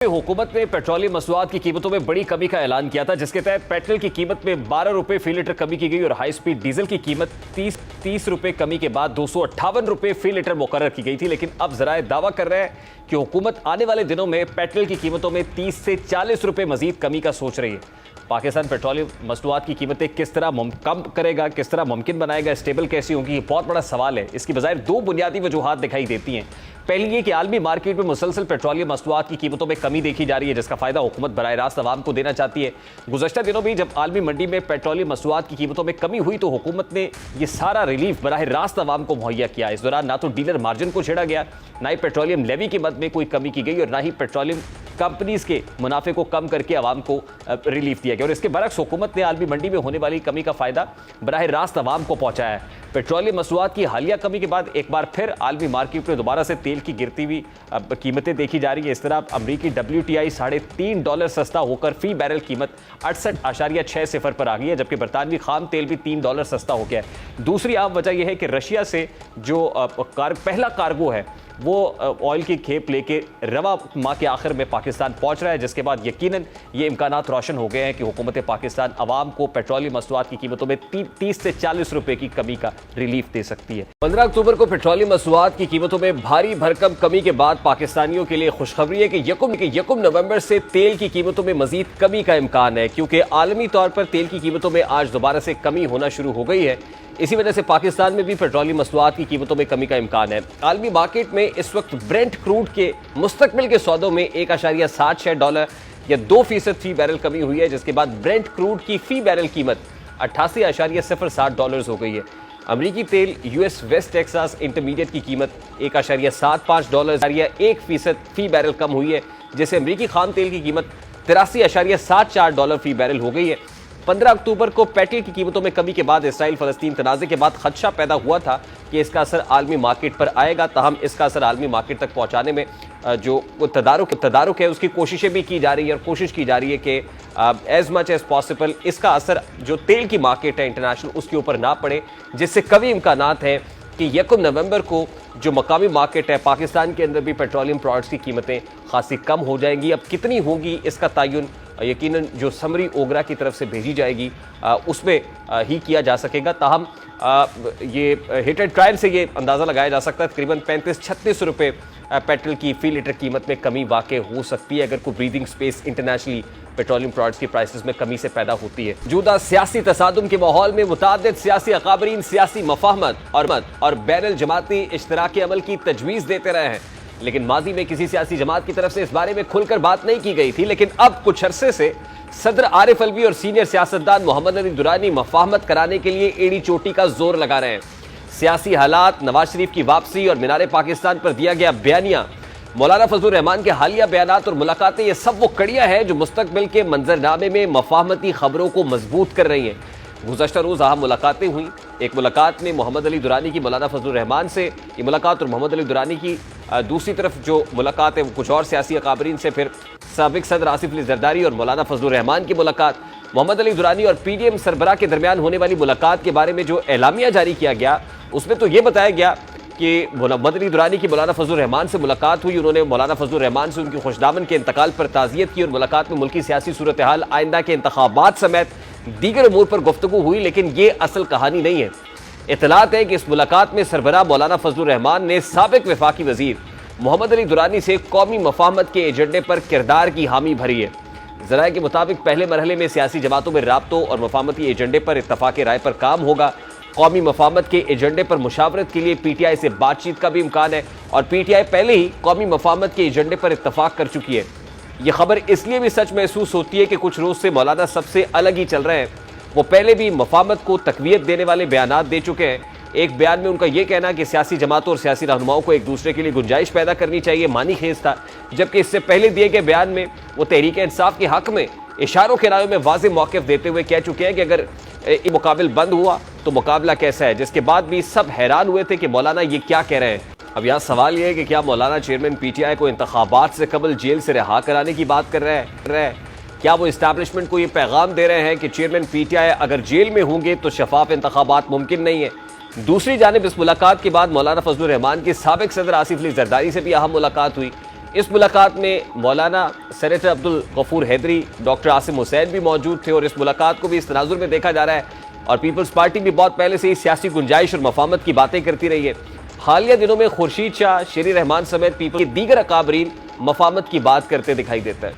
हुकूमत ने पेट्रोलियम मसनूआत की कीमतों में बड़ी कमी का ऐलान किया था, जिसके तहत पेट्रोल की कीमत में 12 रुपए फी लीटर कमी की गई और हाई स्पीड डीजल की कीमत 30 रुपए कमी के बाद 258 रुपए फी लीटर मुकर्रर की गई थी। लेकिन अब जराए दावा कर रहे हैं कि हुकूमत आने वाले दिनों में पेट्रोल की कीमतों में 30 से 40 रुपए मजीद कमी का सोच रही है। पाकिस्तान पेट्रोलियम मसनूआत की कीमतें किस तरह कम करेगा, किस तरह मुमकिन बनाएगा, स्टेबल कैसी होंगी, ये बहुत बड़ा सवाल है। इसकी बजाय दो बुनियादी वजूहात दिखाई देती हैं। पहली ये कि आलमी मार्केट में मुसलसल पेट्रोलियम मसनूआत की कीमतों में कमी देखी जा रही है, जिसका फायदा हुकूमत बराह रास्त आवाम को देना चाहती है। गुज़श्ता दिनों भी जब आलमी मंडी में पेट्रोलियम मसनूआत की कीमतों में कमी हुई तो हुकूमत ने ये सारा रिलीफ बराह रास्त आवाम को मुहैया किया। इस दौरान ना तो डीलर मार्जिन को छेड़ा गया, ना ही पेट्रोलियम लेवी की मद में कोई कमी की गई और ना ही पेट्रोलियम कंपनीज के मुनाफे को कम करके आवाम को रिलीफ दिया गया। और इसके बरक्स हुकूमत ने आलमी मंडी में होने वाली कमी का फायदा बराह रास्त आवाम को पहुंचाया है। पेट्रोलियम मसनूआत की हालिया कमी के बाद एक बार फिर आलमी मार्केट में दोबारा से तेल की गिरती हुई कीमतें देखी जा रही है। इस तरह अमरीकी WTI $3.5 सस्ता होकर फी बैरल कीमत 68.60 पर आ गई है, जबकि बरतानवी खाम तेल भी $3 सस्ता हो गया है। दूसरी अहम वजह यह है कि रशिया से जो पहला कार्गो है वो ऑयल की खेप लेके रवा माह के आखिर में पाकिस्तान पहुंच रहा है, जिसके बाद यकीनन ये इम्कानात रोशन हो गए हैं कि हुकूमत पाकिस्तान अवाम को पेट्रोलियम मसनूआत की कीमतों में 30 से 40 रुपए की कमी का रिलीफ दे सकती है। 15 अक्टूबर को पेट्रोलियम मसनूआत की कीमतों में भारी भरकम कमी के बाद पाकिस्तानियों के लिए खुशखबरी है कि यकम नवंबर से तेल की कीमतों में मजीद कमी का इम्कान है, क्योंकि आलमी तौर पर तेल की कीमतों में आज दोबारा से कमी होना शुरू हो गई है। इसी वजह से पाकिस्तान में भी पेट्रोलियम मसनूआत की कीमतों में कमी का इम्कान है। आलमी मार्केट में इस वक्त ब्रेंट क्रूड के मुस्तकबिल के सौदों में $1.66 या 2% फी बैरल कमी हुई है, जिसके बाद ब्रेंट क्रूड की फी बैरल कीमत $88.07 हो गई है। अमरीकी तेल US वेस्ट टेक्सास इंटरमीडिएट की कीमत $1.75 या 1% फी बैरल कम हुई है, जिससे अमरीकी खाम तेल की कीमत $83.74 फी बैरल हो गई है। 15 अक्टूबर को पेट्रोल की कीमतों में कमी के बाद इसराइल फलस्तीन तनाज़े के बाद खदशा पैदा हुआ था कि इसका असर आलमी मार्केट पर आएगा। ताहम इसका असर आलमी मार्केट तक पहुंचाने में जो तदारुक है उसकी कोशिशें भी की जा रही है और कोशिश की जा रही है कि एज मच एज पॉसिबल इसका असर जो तेल की मार्केट है इंटरनेशनल उसके ऊपर ना पड़े, जिससे कभी इम्कानात हैं कि 1 नवंबर को जो मकामी मार्केट है पाकिस्तान के अंदर भी पेट्रोलियम प्रोडक्ट्स की कीमतें खासी कम हो जाएंगी। अब कितनी होगी इसका तयन यकीनन जो समरी ओगरा की तरफ से भेजी जाएगी उसमें ही किया जा सकेगा। ताहम ये हिट एंड ट्रायल से ये अंदाज़ा लगाया जा सकता है तकरीबन 35-36 रुपये पेट्रोल की फी लीटर कीमत में कमी वाक़ई हो सकती है अगर कोई breathing space internationally petroleum products की प्राइसेस में कमी से पैदा होती है। मौजूदा सियासी तसादुम के माहौल में मुतादिद सियासी अकाबरीन सियासी मफाहमत और बैनुल जमाती इश्तराकी अमल की तजवीज़ देते रहे हैं, लेकिन माजी में किसी सियासी जमात की तरफ से इस बारे में खुलकर बात नहीं की गई थी। लेकिन अब कुछ अरसे से सदर आरिफ अलवी और सीनियर सियासतदान मोहम्मद अली दुरानी मफाहमत कराने के लिए एड़ी चोटी का जोर लगा रहे हैं। सियासी हालात, नवाज शरीफ की वापसी और मीनार पाकिस्तान पर दिया गया बयानिया, मौलाना फजलुर रहमान के हालिया बयानात और मुलाकातें, ये सब वो कड़ियां हैं जो मुस्तकबिल के मंजरनामे में मफाहमती खबरों को मजबूत कर रही हैं। गुज़श्ता रोज़ अहम मुलाकातें हुई। एक मुलाकात में मोहम्मद अली दुरानी की मौलाना फजलुर रहमान से ये मुलाकात और मोहम्मद अली दुरानी की दूसरी तरफ जो मुलाकात है वो कुछ और सियासी अकाबरीन से, फिर साबिक सदर आसिफ अली जरदारी और मौलाना फजलुर रहमान की मुलाकात, मोहम्मद अली दुरानी और PDM सरबराह के दरमियान होने वाली मुलाकात के बारे में जो एलामिया जारी किया गया उसमें तो ये बताया गया कि मोहम्मद अली दुरानी की मौलाना फजलुर रहमान से मुलाकात हुई। उन्होंने मौलाना फजलुर रहमान से उनकी खुशदामन के इंतकाल पर ताज़ियत की और मुलाकात में मुल्की सियासी सूरत हाल, आइंदा के इंतखाबात समेत दीगर अमूर पर गुफ्तगू हुई। लेकिन ये असल कहानी नहीं है। इतलात है कि इस मुलाकात में सरबराह मौलाना फजलुर रहमान ने साबिक वफाकी वजीर मोहम्मद अली दुरानी से कौमी मफाहमत के एजेंडे पर किरदार की हामी भरी है। ज़राए के मुताबिक पहले मरहले में सियासी जमातों में राब्तों और मफाहमती एजेंडे पर इत्तफाक़ राय पर काम होगा। कौमी मफाहमत के एजेंडे पर मुशावरत के लिए PTI से बातचीत का भी इम्कान है और PTI पहले ही कौमी मफाहमत के एजेंडे पर इत्तफाक़ कर चुकी है। यह खबर इसलिए भी सच महसूस होती है कि कुछ रोज़ से मौलाना सबसे अलग ही चल रहे हैं। वो पहले भी मफाहमत को तक़वियत देने वाले बयानात दे चुके हैं। एक बयान में उनका यह कहना कि सियासी जमातों और सियासी रहनुमाओं को एक दूसरे के लिए गुंजाइश पैदा करनी चाहिए मानी खेज था, जबकि इससे पहले दिए गए बयान में वो तहरीक इंसाफ के हक में इशारों के रायों में वाज़ेह मौक़िफ़ देते हुए कह चुके हैं कि अगर ये मुकाबिल बंद हुआ तो मुकाबला कैसा है, जिसके बाद भी सब हैरान हुए थे कि मौलाना ये क्या कह रहे हैं। अब यहाँ सवाल ये है कि क्या मौलाना चेयरमैन PTI को इंतखाबात से कबल जेल से रिहा कराने की बात कर रहे हैं? क्या वो इस्टेब्लिशमेंट को ये पैगाम दे रहे हैं कि चेयरमैन PTI अगर जेल में होंगे तो शफाफ इंतखाबात मुमकिन नहीं है? दूसरी जानिब इस मुलाकात के बाद मौलाना फजलुर रहमान के साबिक सदर आसिफ अली जरदारी से भी अहम मुलाकात हुई। اس ملاقات میں مولانا سینیٹر عبدالغفور حیدری، ڈاکٹر عاصم حسین بھی موجود تھے، اور اس ملاقات کو بھی اس تناظر میں دیکھا جا رہا ہے. اور پیپلز پارٹی بھی بہت پہلے سے ہی سیاسی گنجائش اور مفاہمت کی باتیں کرتی رہی ہے. حالیہ دنوں میں خورشید شاہ، شیری رحمان سمیت پیپل کے دیگر اکابرین مفاہمت کی بات کرتے دکھائی دیتا ہے.